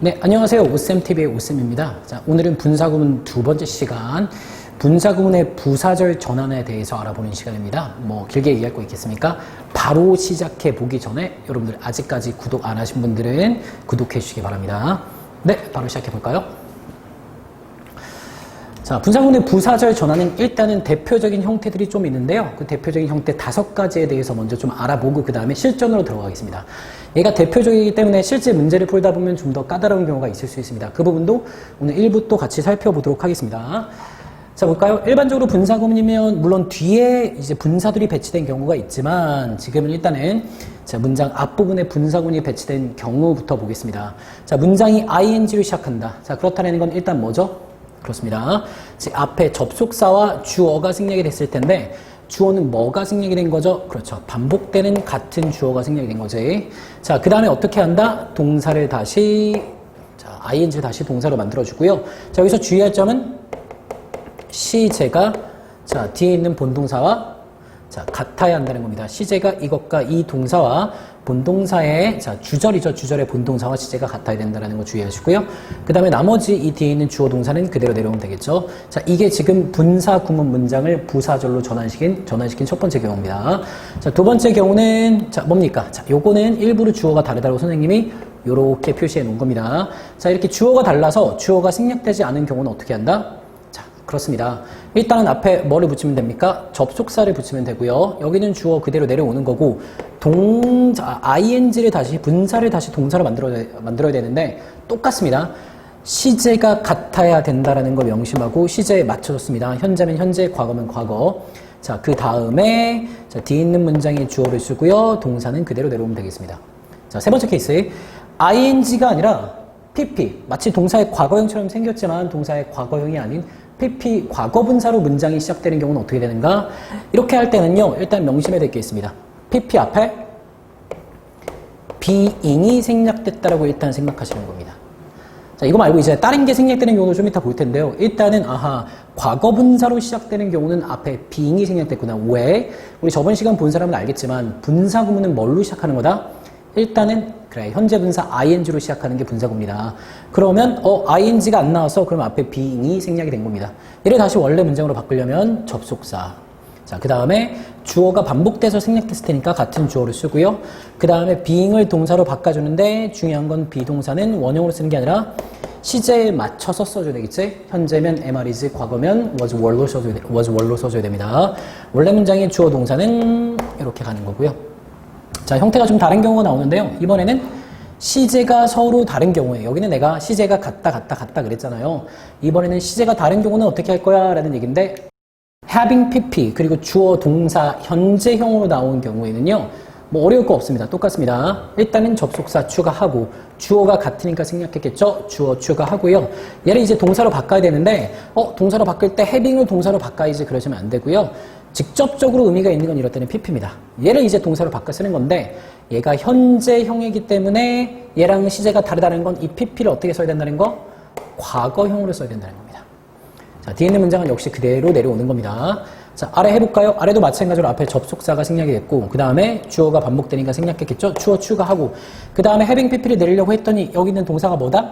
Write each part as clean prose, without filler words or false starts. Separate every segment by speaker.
Speaker 1: 네, 안녕하세요. 오쌤TV의 오쌤입니다. 자, 오늘은 분사구문 두 번째 시간, 분사구문의 부사절 전환에 대해서 알아보는 시간입니다. 뭐 길게 얘기할 거 있겠습니까? 바로 시작해 보기 전에 여러분들 아직까지 구독 안 하신 분들은 구독해 주시기 바랍니다. 네, 바로 시작해 볼까요? 자, 분사구문의 부사절 전환은 일단은 대표적인 형태들이 좀 있는데요. 그 대표적인 형태 5가지에 대해서 먼저 좀 알아보고 그 다음에 실전으로 들어가겠습니다. 얘가 대표적이기 때문에 실제 문제를 풀다 보면 좀 더 까다로운 경우가 있을 수 있습니다. 그 부분도 오늘 1부 또 같이 살펴보도록 하겠습니다. 자, 볼까요? 일반적으로 분사구문이면 물론 뒤에 이제 분사들이 배치된 경우가 있지만 지금은 일단은 자, 문장 앞부분에 분사구문이 배치된 경우부터 보겠습니다. 자, 문장이 ing로 시작한다. 자, 그렇다는 건 일단 뭐죠? 그렇습니다. 즉 앞에 접속사와 주어가 생략이 됐을 텐데 주어는 뭐가 생략이 된 거죠? 그렇죠. 반복되는 같은 주어가 생략이 된 거지. 자, 그 다음에 어떻게 한다? 동사를 다시 자, ing를 다시 동사로 만들어주고요. 자, 여기서 주의할 점은 시제가 자, 뒤에 있는 본동사와 자, 같아야 한다는 겁니다. 시제가 이것과 이 동사와 본동사의 자, 주절이죠. 주절의 본동사와 시제가 같아야 된다는 거 주의하시고요. 그 다음에 나머지 이 뒤에 있는 주어 동사는 그대로 내려오면 되겠죠. 자, 이게 지금 분사 구문 문장을 부사절로 전환시킨 첫 번째 경우입니다. 자, 두 번째 경우는 자, 뭡니까? 자, 요거는 일부러 주어가 다르다고 선생님이 요렇게 표시해 놓은 겁니다. 자, 이렇게 주어가 달라서 주어가 생략되지 않은 경우는 어떻게 한다? 그렇습니다. 일단은 앞에 뭐를 붙이면 됩니까? 접속사를 붙이면 되고요. 여기는 주어 그대로 내려오는 거고 ing를 다시 분사를 다시 동사로 만들어야 되는데 똑같습니다. 시제가 같아야 된다라는 걸 명심하고 시제에 맞춰줬습니다. 현재면 현재, 과거면 과거. 자, 그 다음에 자, 뒤에 있는 문장에 주어를 쓰고요. 동사는 그대로 내려오면 되겠습니다. 자, 세 번째 케이스. ing가 아니라 pp. 마치 동사의 과거형처럼 생겼지만 동사의 과거형이 아닌 PP 과거분사로 문장이 시작되는 경우는 어떻게 되는가? 이렇게 할 때는요, 일단 명심해야 될 게 있습니다. PP 앞에 being이 생략됐다라고 일단 생각하시는 겁니다. 자, 이거 말고 이제 다른 게 생략되는 경우도 좀 이따 볼 텐데요. 일단은, 과거분사로 시작되는 경우는 앞에 being이 생략됐구나. 왜? 우리 저번 시간 본 사람은 알겠지만, 분사구문은 뭘로 시작하는 거다? 일단은 그래 현재 분사 ing로 시작하는 게 분사구입니다. 그러면 ing가 안 나와서 그럼 앞에 being이 생략이 된 겁니다. 얘를 다시 원래 문장으로 바꾸려면 접속사. 자, 그 다음에 주어가 반복돼서 생략됐을 테니까 같은 주어를 쓰고요. 그 다음에 being을 동사로 바꿔주는데 중요한 건 비동사는 원형으로 쓰는 게 아니라 시제에 맞춰서 써줘야 되겠지? 현재면 MR이지, 과거면 was were로 써줘야 됩니다. 원래 문장의 주어 동사는 이렇게 가는 거고요. 자, 형태가 좀 다른 경우가 나오는데요. 이번에는 시제가 서로 다른 경우에 여기는 내가 시제가 같다 그랬잖아요. 이번에는 시제가 다른 경우는 어떻게 할 거야? 라는 얘기인데 having pp 그리고 주어 동사 현재형으로 나온 경우에는요. 뭐 어려울 거 없습니다. 똑같습니다. 일단은 접속사 추가하고 주어가 같으니까 생략했겠죠? 주어 추가하고요. 얘를 이제 동사로 바꿔야 되는데 동사로 바꿀 때 having을 동사로 바꿔야지 그러시면 안 되고요. 직접적으로 의미가 있는 건 이럴 때는 pp입니다. 얘를 이제 동사로 바꿔 쓰는 건데 얘가 현재형이기 때문에 얘랑 시제가 다르다는 건 이 pp를 어떻게 써야 된다는 거? 과거형으로 써야 된다는 겁니다. 자, 뒤에 있는 문장은 역시 그대로 내려오는 겁니다. 자, 아래 해볼까요? 아래도 마찬가지로 앞에 접속사가 생략이 됐고 그 다음에 주어가 반복되니까 생략했겠죠? 주어 추가하고 그 다음에 having pp를 내리려고 했더니 여기 있는 동사가 뭐다?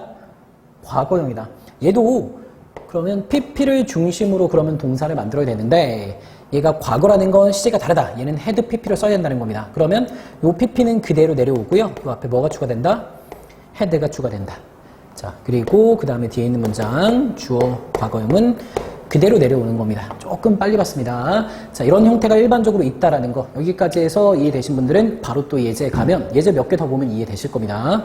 Speaker 1: 과거형이다. 얘도 그러면 pp를 중심으로 그러면 동사를 만들어야 되는데 얘가 과거라는 건 시제가 다르다. 얘는 had pp를 써야 된다는 겁니다. 그러면 요 pp는 그대로 내려오고요. 그 앞에 뭐가 추가된다? had가 추가된다. 자, 그리고 그 다음에 뒤에 있는 문장 주어 과거형은 그대로 내려오는 겁니다. 조금 빨리 봤습니다. 자, 이런 형태가 일반적으로 있다라는 거 여기까지 해서 이해되신 분들은 바로 또 예제 가면 예제 몇 개 더 보면 이해되실 겁니다.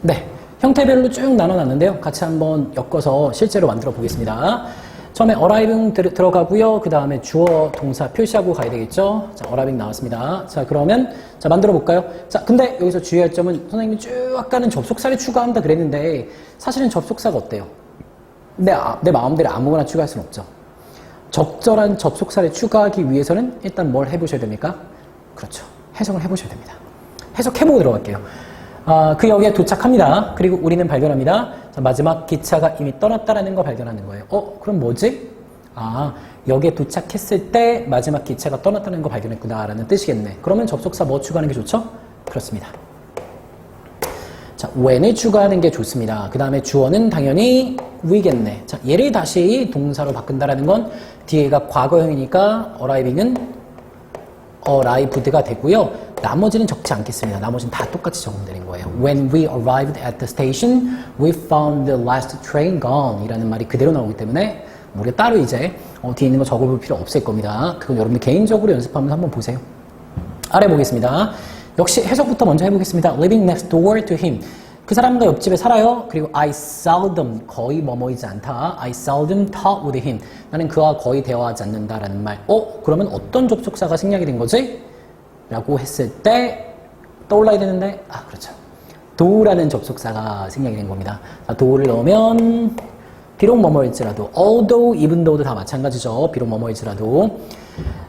Speaker 1: 네. 형태별로 쭉 나눠놨는데요. 같이 한번 엮어서 실제로 만들어 보겠습니다. 처음에 arriving 들어가고요. 그 다음에 주어 동사 표시하고 가야 되겠죠. 자, arriving 나왔습니다. 자, 그러면 자 만들어 볼까요? 자, 근데 여기서 주의할 점은 선생님이 쭉 아까는 접속사를 추가한다 그랬는데 사실은 접속사가 어때요? 내 마음대로 아무거나 추가할 수는 없죠. 적절한 접속사를 추가하기 위해서는 일단 뭘 해보셔야 됩니까? 그렇죠. 해석을 해보셔야 됩니다. 해석해보고 들어갈게요. 그 역에 도착합니다. 그리고 우리는 발견합니다. 자, 마지막 기차가 이미 떠났다라는 거 발견하는 거예요. 그럼 뭐지? 여기에 도착했을 때 마지막 기차가 떠났다는 거 발견했구나라는 뜻이겠네. 그러면 접속사 뭐 추가하는 게 좋죠? 그렇습니다. 자, when을 추가하는 게 좋습니다. 그 다음에 주어는 당연히 we겠네. 자, 얘를 다시 동사로 바꾼다라는 건 뒤에가 과거형이니까 arriving은 arrived가 되고요. 나머지는 적지 않겠습니다. 나머지는 다 똑같이 적용되는 거예요. When we arrived at the station, we found the last train gone 이라는 말이 그대로 나오기 때문에 우리가 따로 이제 뒤에 있는 거 적어볼 필요 없을 겁니다. 그건 여러분들 개인적으로 연습하면서 한번 보세요. 아래 보겠습니다. 역시 해석부터 먼저 해보겠습니다. Living next door to him. 그 사람과 옆집에 살아요. 그리고 I seldom, 거의 뭐뭐이지 않다. I seldom talk with him. 나는 그와 거의 대화하지 않는다라는 말. 그러면 어떤 접속사가 생략이 된 거지? 라고 했을 때 떠올라야 되는데 그렇죠. do라는 접속사가 생략이 된 겁니다. 자, do를 넣으면 비록 뭐뭐일지라도 although, even though도 다 마찬가지죠. 비록 뭐뭐일지라도.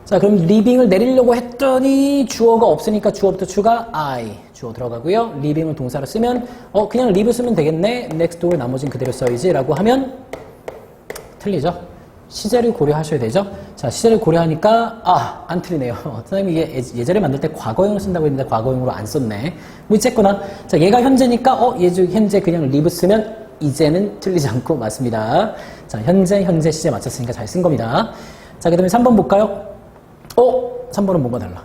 Speaker 1: 자, 그럼 living을 내리려고 했더니 주어가 없으니까 주어부터 추가 I 주어 들어가고요. living을 동사로 쓰면 그냥 live 쓰면 되겠네. next door 나머지는 그대로 써야지 라고 하면 틀리죠. 시제를 고려하셔야 되죠. 자, 시제를 고려하니까 안 틀리네요. 선생님이 이게 예전에 만들 때 과거형을 쓴다고 했는데 과거형으로 안 썼네. 뭐 어쨌거나 자, 얘가 현재니까 현재 그냥 live 쓰면 이제는 틀리지 않고 맞습니다. 자, 현재 시제 맞췄으니까 잘 쓴 겁니다. 자, 그 다음에 3번 볼까요? 3번은 뭐가 달라?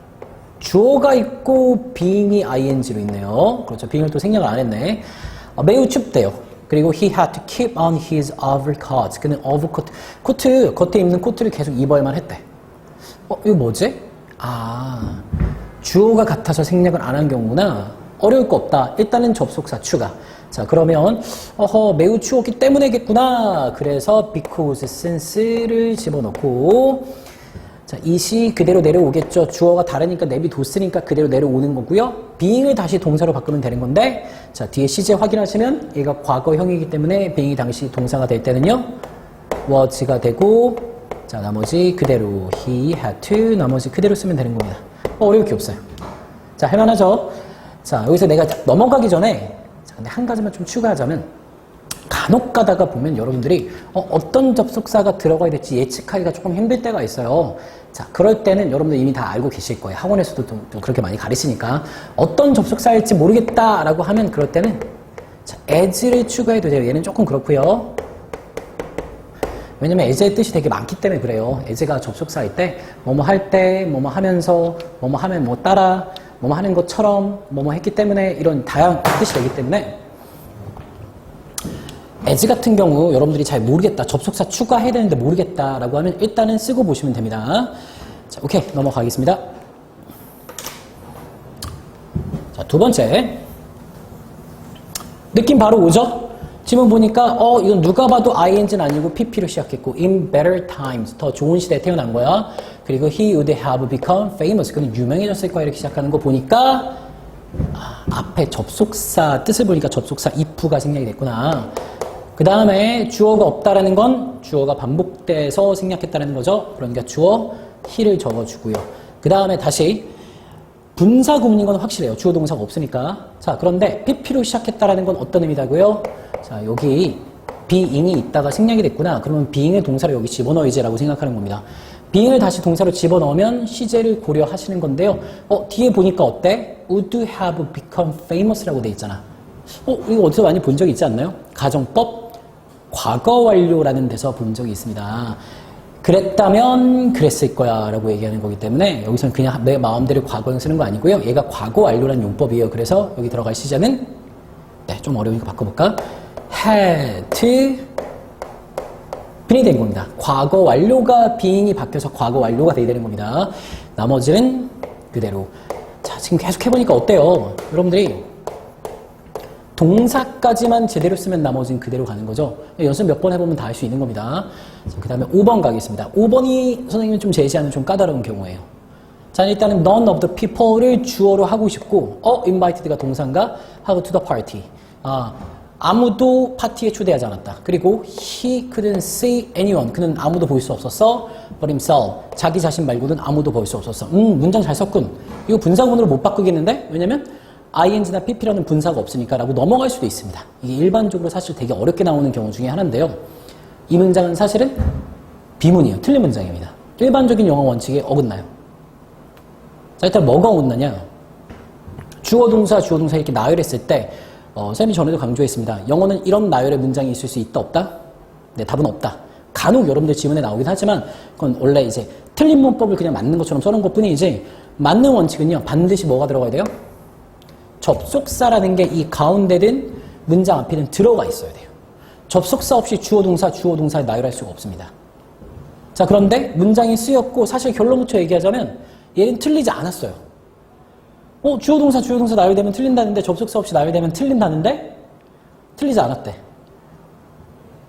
Speaker 1: 주어가 있고 being이 ing로 있네요. 그렇죠. being을 또 생략을 안 했네. 매우 춥대요. 그리고 he had to keep on his overcoat. 그는 overcoat, 겉에 입는 코트를 계속 입어야만 했대. 이거 뭐지? 주어가 같아서 생략을 안 한 경우구나. 어려울 거 없다. 일단은 접속사 추가. 자, 그러면 매우 추웠기 때문에겠구나. 그래서 because, since를 집어넣고 자, it이 그대로 내려오겠죠. 주어가 다르니까 내비뒀으니까 그대로 내려오는 거고요. being을 다시 동사로 바꾸면 되는 건데 자, 뒤에 시제 확인하시면 얘가 과거형이기 때문에 being이 당시 동사가 될 때는요. was가 되고 자, 나머지 그대로 he had to 나머지 그대로 쓰면 되는 겁니다. 어려울 게 없어요. 자, 할만하죠? 자, 여기서 내가 넘어가기 전에 근데 한 가지만 좀 추가하자면 간혹 가다가 보면 여러분들이 어떤 접속사가 들어가야 될지 예측하기가 조금 힘들 때가 있어요. 자, 그럴 때는 여러분들 이미 다 알고 계실 거예요. 학원에서도 좀 그렇게 많이 가르치니까 어떤 접속사일지 모르겠다라고 하면 그럴 때는 자, as를 추가해도 돼요. 얘는 조금 그렇고요. 왜냐면 as의 뜻이 되게 많기 때문에 그래요. as가 접속사일 때 뭐뭐 할 때, 뭐뭐 하면서, 뭐뭐 하면 뭐 따라 뭐뭐 하는 것처럼 뭐뭐 했기 때문에 이런 다양한 뜻이 되기 때문에 as 같은 경우 여러분들이 잘 모르겠다. 접속사 추가해야 되는데 모르겠다라고 하면 일단은 쓰고 보시면 됩니다. 자, 오케이. 넘어가겠습니다. 자, 두 번째. 느낌 바로 오죠? 지금 보니까 이건 누가 봐도 ing는 아니고 pp로 시작했고 in better times 더 좋은 시대에 태어난 거야. 그리고 he would have become famous 그는 유명해졌을 거야 이렇게 시작하는 거 보니까 앞에 접속사 뜻을 보니까 접속사 if가 생략이 됐구나. 그 다음에 주어가 없다라는 건 주어가 반복돼서 생략했다는 거죠. 그러니까 주어 he를 적어주고요. 그 다음에 다시 분사 구문인 건 확실해요. 주어 동사가 없으니까. 자, 그런데 pp로 시작했다라는 건 어떤 의미다고요? 자, 여기 being이 있다가 생략이 됐구나. 그러면 being을 동사로 여기 집어넣어야지라고 생각하는 겁니다. being을 다시 동사로 집어넣으면 시제를 고려하시는 건데요. 뒤에 보니까 어때? would have become famous라고 돼 있잖아. 이거 어디서 많이 본 적이 있지 않나요? 가정법 과거 완료라는 데서 본 적이 있습니다. 그랬다면 그랬을 거야 라고 얘기하는 거기 때문에 여기서는 그냥 내 마음대로 과거형 쓰는 거 아니고요. 얘가 과거 완료라는 용법이에요. 그래서 여기 들어갈 시제는 좀 어려우니까 바꿔볼까? had being이 된 겁니다. 과거 완료가 being이 바뀌어서 과거 완료가 돼야 되는 겁니다. 나머지는 그대로. 자, 지금 계속 해보니까 어때요? 여러분들이 동사까지만 제대로 쓰면 나머지는 그대로 가는 거죠. 연습 몇 번 해보면 다 할 수 있는 겁니다. 그 다음에 5번 가겠습니다. 5번이 선생님이 좀 제시하는 좀 까다로운 경우예요. 자, 일단은 none of the people를 주어로 하고 싶고 invited가 동사인가? 하고 to the party. 아무도 파티에 초대하지 않았다. 그리고 he couldn't see anyone. 그는 아무도 볼 수 없었어. but himself. 자기 자신 말고는 아무도 볼 수 없었어. 문장 잘 썼군. 이거 분사구문으로 못 바꾸겠는데? 왜냐면 ing나 pp라는 분사가 없으니까 라고 넘어갈 수도 있습니다. 이게 일반적으로 사실 되게 어렵게 나오는 경우 중에 하나인데요. 이 문장은 사실은 비문이에요. 틀린 문장입니다. 일반적인 영어 원칙에 어긋나요. 자, 일단 뭐가 어긋나냐? 주어, 동사 이렇게 나열했을 때 쌤이 전에도 강조했습니다. 영어는 이런 나열의 문장이 있을 수 있다, 없다? 네, 답은 없다. 간혹 여러분들 지문에 나오긴 하지만 그건 원래 이제 틀린 문법을 그냥 맞는 것처럼 써놓은 것 뿐이지 맞는 원칙은요, 반드시 뭐가 들어가야 돼요? 접속사라는 게 이 가운데 든 문장 앞에는 들어가 있어야 돼요. 접속사 없이 주어, 동사에 나열할 수가 없습니다. 자, 그런데 문장이 쓰였고 사실 결론부터 얘기하자면 얘는 틀리지 않았어요. 주어, 동사 나열되면 틀린다는데 접속사 없이 나열되면 틀린다는데 틀리지 않았대.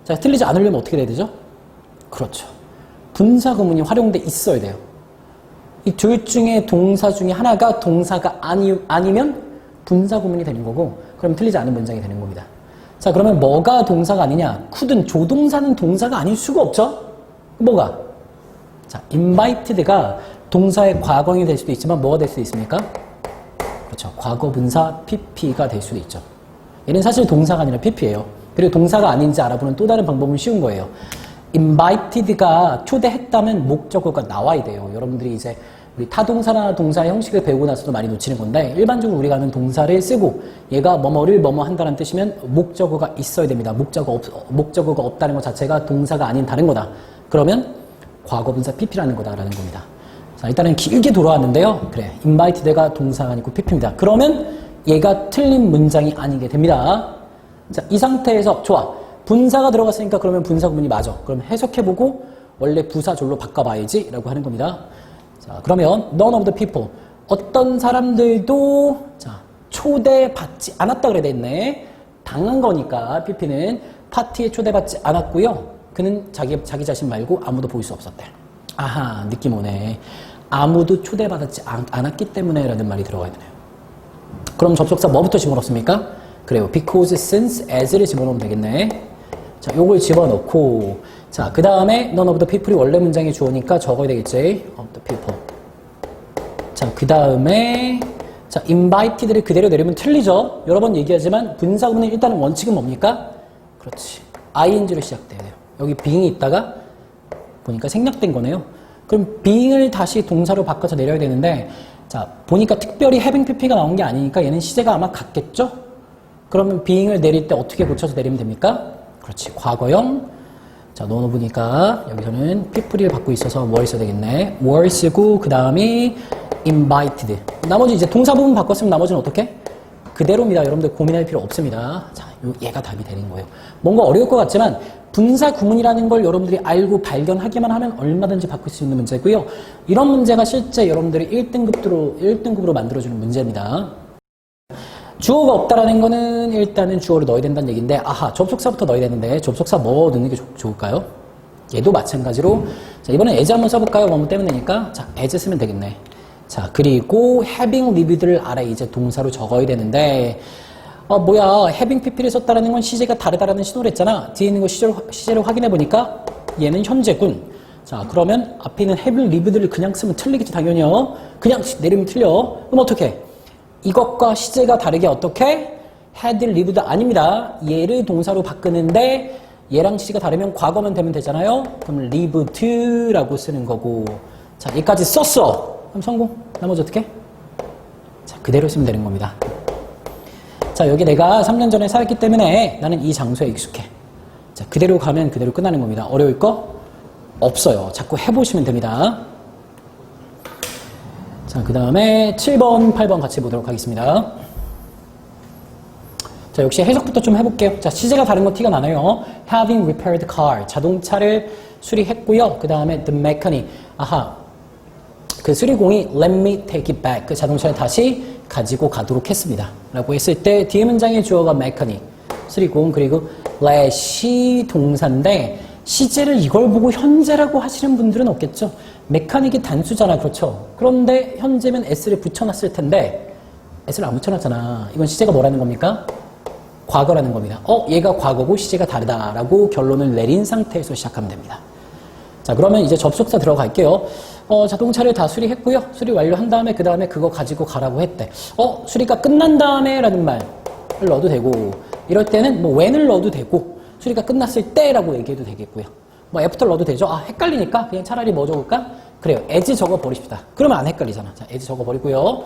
Speaker 1: 자, 틀리지 않으려면 어떻게 돼야 되죠? 그렇죠. 분사 구문이 활용돼 있어야 돼요. 이 둘 중에 동사 중에 하나가 동사가 아니면 분사 구문이 되는 거고 그럼 틀리지 않은 문장이 되는 겁니다. 자, 그러면 뭐가 동사가 아니냐? couldn't, 조동사는 동사가 아닐 수가 없죠? 뭐가? 자, invited가 동사의 과거형이 될 수도 있지만 뭐가 될 수도 있습니까? 그렇죠. 과거 분사 pp가 될 수도 있죠. 얘는 사실 동사가 아니라 pp예요. 그리고 동사가 아닌지 알아보는 또 다른 방법은 쉬운 거예요. invited가 초대했다면 목적어가 나와야 돼요. 여러분들이 이제 우리 타동사나 동사의 형식을 배우고 나서도 많이 놓치는 건데 일반적으로 우리가 하는 동사를 쓰고 얘가 뭐뭐를 뭐뭐 한다는 뜻이면 목적어가 있어야 됩니다. 목적어가 없다는 것 자체가 동사가 아닌 다른 거다. 그러면 과거분사 pp라는 거다라는 겁니다. 자, 일단은 길게 돌아왔는데요. 그래, invited가 동사가 아니고 pp입니다. 그러면 얘가 틀린 문장이 아니게 됩니다. 자, 이 상태에서 좋아. 분사가 들어갔으니까 그러면 분사 구문이 맞아. 그럼 해석해보고 원래 부사절로 바꿔봐야지 라고 하는 겁니다. 자, 그러면 none of the people, 어떤 사람들도 자, 초대받지 않았다 그래야 됐네. 당한 거니까 pp는 파티에 초대받지 않았고요. 그는 자기 자신 말고 아무도 볼 수 없었대. 아하, 느낌 오네. 아무도 초대받았지 않았기 때문에 라는 말이 들어가야 되네요. 그럼 접속사 뭐부터 집어넣습니까? 그래요. because, since, as를 집어넣으면 되겠네. 자, 요걸 집어넣고, 자, 그 다음에 none of the people이 원래 문장의 주어니까 적어야 되겠지. of the people. 자, 그 다음에, 자, invited를 그대로 내리면 틀리죠? 여러 번 얘기하지만 분사구문은 일단은 원칙은 뭡니까? 그렇지. ing로 시작돼야 돼요. 여기 being이 있다가 보니까 생략된 거네요. 그럼 being을 다시 동사로 바꿔서 내려야 되는데, 자, 보니까 특별히 having pp가 나온 게 아니니까 얘는 시제가 아마 같겠죠? 그러면 being을 내릴 때 어떻게 고쳐서 내리면 됩니까? 그렇지. 과거형. 자, 넣어보니까 여기서는 people을 받고 있어서 were 써야 되겠네. were 쓰고 그 다음이 invited. 나머지 이제 동사 부분 바꿨으면 나머지는 어떻게? 그대로입니다. 여러분들 고민할 필요 없습니다. 자, 얘가 답이 되는 거예요. 뭔가 어려울 것 같지만 분사 구문이라는 걸 여러분들이 알고 발견하기만 하면 얼마든지 바꿀 수 있는 문제고요. 이런 문제가 실제 여러분들이 1등급으로 만들어주는 문제입니다. 주어가 없다라는 거는 일단은 주어를 넣어야 된다는 얘기인데, 아하, 접속사부터 넣어야 되는데 접속사 뭐 넣는 게 좋을까요? 얘도 마찬가지로, 자, 이번엔 as 한번 써볼까요? 뭐뭐 때문에 되니까. 자, as 쓰면 되겠네. 자, 그리고 having lived를 아래 이제 동사로 적어야 되는데, 뭐야, having pp를 썼다라는 건 시제가 다르다라는 신호를 했잖아. 뒤에 있는 거 시제를 확인해 보니까 얘는 현재군. 자, 그러면 앞에 있는 have lived를 그냥 쓰면 틀리겠지, 당연히요. 그냥 내리면 틀려. 그럼 어떻게? 이것과 시제가 다르게 어떻게? had lived 아닙니다. 얘를 동사로 바꾸는데 얘랑 시제가 다르면 과거면 되면 되잖아요. 그럼 lived라고 쓰는 거고. 자, 얘까지 썼어. 그럼 성공. 나머지 어떻게? 자, 그대로 쓰면 되는 겁니다. 자, 여기 내가 3년 전에 살았기 때문에 나는 이 장소에 익숙해. 자, 그대로 가면 그대로 끝나는 겁니다. 어려울 거 없어요. 자꾸 해보시면 됩니다. 자, 그 다음에 7번, 8번 같이 보도록 하겠습니다. 자, 역시 해석부터 좀 해볼게요. 자, 시제가 다른 거 티가 나네요. Having repaired car. 자동차를 수리했고요. 그 다음에 the mechanic. 아하. 그 수리공이 let me take it back. 그 자동차를 다시 가지고 가도록 했습니다. 라고 했을 때 뒤에 문장의 주어가 mechanic. 수리공. 그리고 let이 동사인데 시제를 이걸 보고 현재라고 하시는 분들은 없겠죠. 메카닉이 단수잖아. 그렇죠. 그런데 현재면 s를 붙여놨을 텐데 s를 안 붙여놨잖아. 이건 시제가 뭐라는 겁니까? 과거라는 겁니다. 얘가 과거고 시제가 다르다라고 결론을 내린 상태에서 시작하면 됩니다. 자, 그러면 이제 접속사 들어갈게요. 자동차를 다 수리했고요. 수리 완료한 다음에 그 다음에 그거 가지고 가라고 했대. 수리가 끝난 다음에 라는 말을 넣어도 되고 이럴 때는 뭐 when을 넣어도 되고 수리가 끝났을 때라고 얘기해도 되겠고요. 뭐 애프터를 넣어도 되죠? 아, 헷갈리니까 그냥 차라리 뭐 적을까? 그래요. as 적어버리십시다. 그러면 안 헷갈리잖아. 자, as 적어버리고요.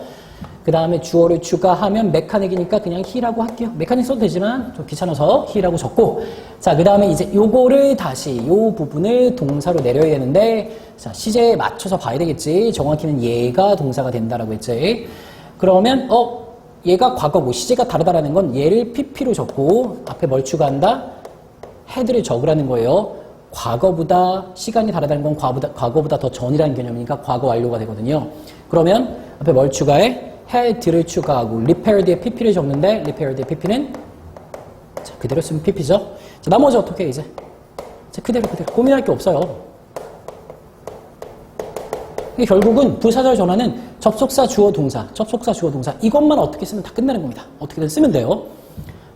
Speaker 1: 그 다음에 주어를 추가하면 메카닉이니까 그냥 he라고 할게요. 메카닉 써도 되지만 좀 귀찮아서 he라고 적고, 자, 그 다음에 이제 요거를 다시 요 부분을 동사로 내려야 되는데, 자, 시제에 맞춰서 봐야 되겠지. 정확히는 얘가 동사가 된다라고 했지. 그러면 얘가 과거고 시제가 다르다라는 건 얘를 pp로 적고 앞에 뭘 추가한다? had를 적으라는 거예요. 과거보다 시간이 다르다는 건 과거보다 더 전이라는 개념이니까 과거 완료가 되거든요. 그러면 앞에 뭘 추가해? had를 추가하고 repaired에 pp를 적는데 repaired의 pp는 자, 그대로 쓰면 pp죠. 자, 나머지 어떻게 해 이제? 자, 그대로 고민할 게 없어요. 결국은 부사절 전환은 접속사 주어 동사 이것만 어떻게 쓰면 다 끝나는 겁니다. 어떻게든 쓰면 돼요.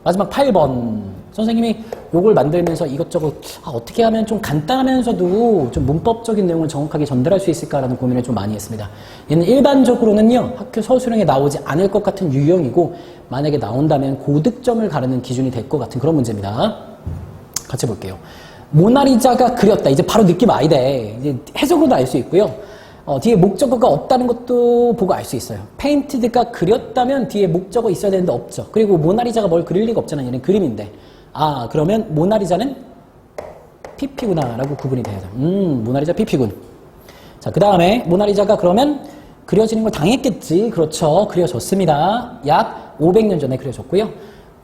Speaker 1: 마지막 8번 선생님이 요걸 만들면서 이것저것 어떻게 하면 좀 간단하면서도 좀 문법적인 내용을 정확하게 전달할 수 있을까라는 고민을 좀 많이 했습니다. 얘는 일반적으로는요 학교 서술형에 나오지 않을 것 같은 유형이고 만약에 나온다면 고득점을 가르는 기준이 될 것 같은 그런 문제입니다. 같이 볼게요. 모나리자가 그렸다. 이제 바로 느낌 아이 돼. 이제 해석으로도 알 수 있고요. 뒤에 목적어가 없다는 것도 보고 알 수 있어요. 페인티드가 그렸다면 뒤에 목적어 있어야 되는데 없죠. 그리고 모나리자가 뭘 그릴 리가 없잖아요. 얘는 그림인데. 아, 그러면 모나리자는 PP구나 라고 구분이 돼야죠. 모나리자 PP군. 자, 그 다음에 모나리자가 그러면 그려지는 걸 당했겠지. 그렇죠. 그려졌습니다. 약 500년 전에 그려졌고요.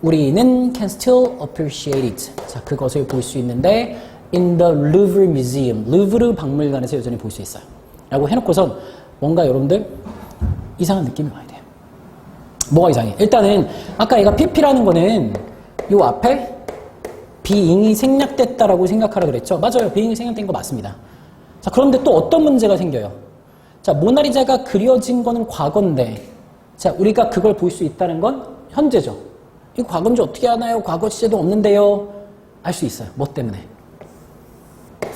Speaker 1: 우리는 can still appreciate it. 자, 그것을 볼 수 있는데 in the Louvre Museum. 루브르 박물관에서 여전히 볼 수 있어요. 라고 해놓고선 뭔가 여러분들 이상한 느낌이 와야 돼요. 뭐가 이상해? 일단은 아까 얘가 PP라는 거는 요 앞에 being이 생략됐다라고 생각하라 그랬죠? 맞아요. being이 생략된 거 맞습니다. 자, 그런데 또 어떤 문제가 생겨요? 자, 모나리자가 그려진 거는 과거인데 자, 우리가 그걸 볼 수 있다는 건 현재죠. 이거 과거인지 어떻게 하나요? 과거 시제도 없는데요. 알 수 있어요. 뭐 때문에?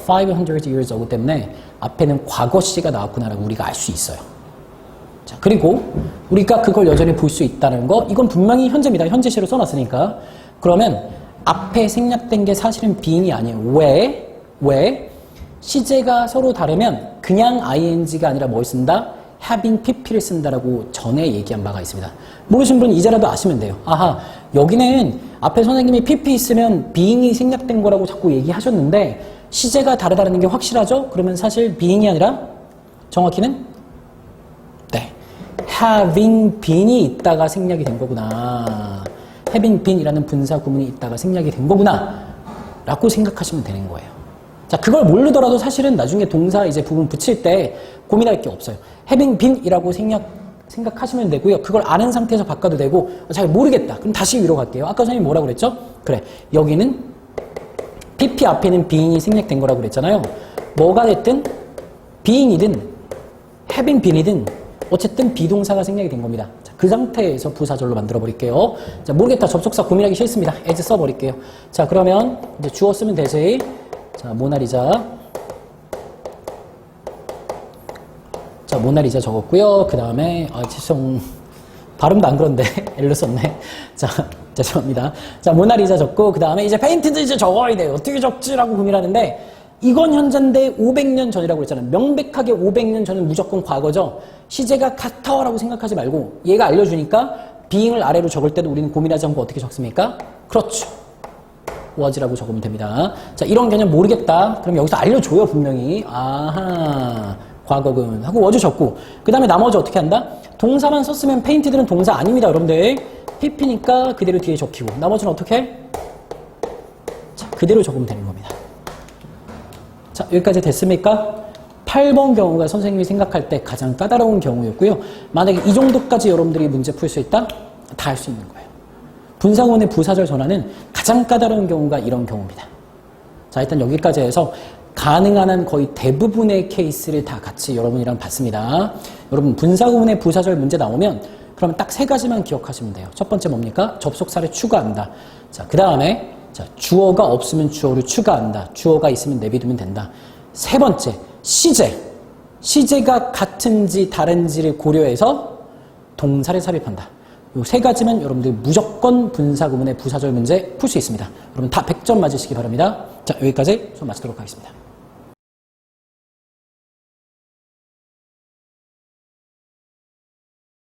Speaker 1: 500 years ago 때문에 앞에는 과거 시가 나왔구나라고 우리가 알 수 있어요. 자, 그리고 우리가 그걸 여전히 볼 수 있다는 거 이건 분명히 현재입니다. 현재 시로 써놨으니까. 그러면 앞에 생략된 게 사실은 being이 아니에요. 왜? 시제가 서로 다르면 그냥 ing가 아니라 뭘 쓴다? having pp를 쓴다라고 전에 얘기한 바가 있습니다. 모르신 분은 이제라도 아시면 돼요. 아하, 여기는 앞에 선생님이 pp 있으면 being이 생략된 거라고 자꾸 얘기하셨는데 시제가 다르다는 게 확실하죠? 그러면 사실 being이 아니라 정확히는 네, having been이 있다가 생략이 된 거구나. having been이라는 분사 구문이 있다가 생략이 된 거구나 라고 생각하시면 되는 거예요. 자, 그걸 모르더라도 사실은 나중에 동사 이제 부분 붙일 때 고민할 게 없어요. having been이라고 생각하시면 되고요. 그걸 아는 상태에서 바꿔도 되고 잘 모르겠다. 그럼 다시 위로 갈게요. 아까 선생님이 뭐라고 그랬죠? 그래, 여기는 PP 앞에는 being이 생략된 거라고 그랬잖아요. 뭐가 됐든 being이든 having been이든 어쨌든 비동사가 생략이 된 겁니다. 자, 그 상태에서 부사절로 만들어 버릴게요. 자, 모르겠다. 접속사 고민하기 싫습니다. as 써버릴게요. 자, 그러면 이제 주어 쓰면 되지. 자, 모나리자. 자, 모나리자 적었고요. 그 다음에 발음도 안 그런데 L로 썼네. 자, 죄송합니다. 자, 모나리자 적고 그 다음에 이제 페인티드 이제 적어야 돼요. 어떻게 적지라고 고민하는데 이건 현재인데 500년 전이라고 그랬잖아요. 명백하게 500년 전은 무조건 과거죠. 시제가 같아라고 생각하지 말고 얘가 알려주니까 being을 아래로 적을 때도 우리는 고민하지 않고 어떻게 적습니까? 그렇죠. was라고 적으면 됩니다. 자, 이런 개념 모르겠다. 그럼 여기서 알려줘요, 분명히. 아하, 과거근 하고 was 적고 그 다음에 나머지 어떻게 한다? 동사만 썼으면 페인티드는 동사 아닙니다, 여러분들. pp니까 그대로 뒤에 적히고 나머지는 어떻게 해? 자, 그대로 적으면 되는 겁니다. 자, 여기까지 됐습니까? 8번 경우가 선생님이 생각할 때 가장 까다로운 경우였고요. 만약에 이 정도까지 여러분들이 문제 풀 수 있다? 다 할 수 있는 거예요. 분사구문의 부사절 전환은 가장 까다로운 경우가 이런 경우입니다. 자, 일단 여기까지 해서 가능한 한 거의 대부분의 케이스를 다 같이 여러분이랑 봤습니다. 여러분 분사구문의 부사절 문제 나오면 그러면 딱 3가지만 기억하시면 돼요. 첫 번째 뭡니까? 접속사를 추가한다. 자, 그 다음에 자, 주어가 없으면 주어를 추가한다. 주어가 있으면 내비두면 된다. 3번째, 시제. 시제가 같은지 다른지를 고려해서 동사를 삽입한다. 요 세 가지면 여러분들 무조건 분사 구문의 부사절 문제 풀 수 있습니다. 여러분 다 100점 맞으시기 바랍니다. 자, 여기까지 수업 마치도록 하겠습니다.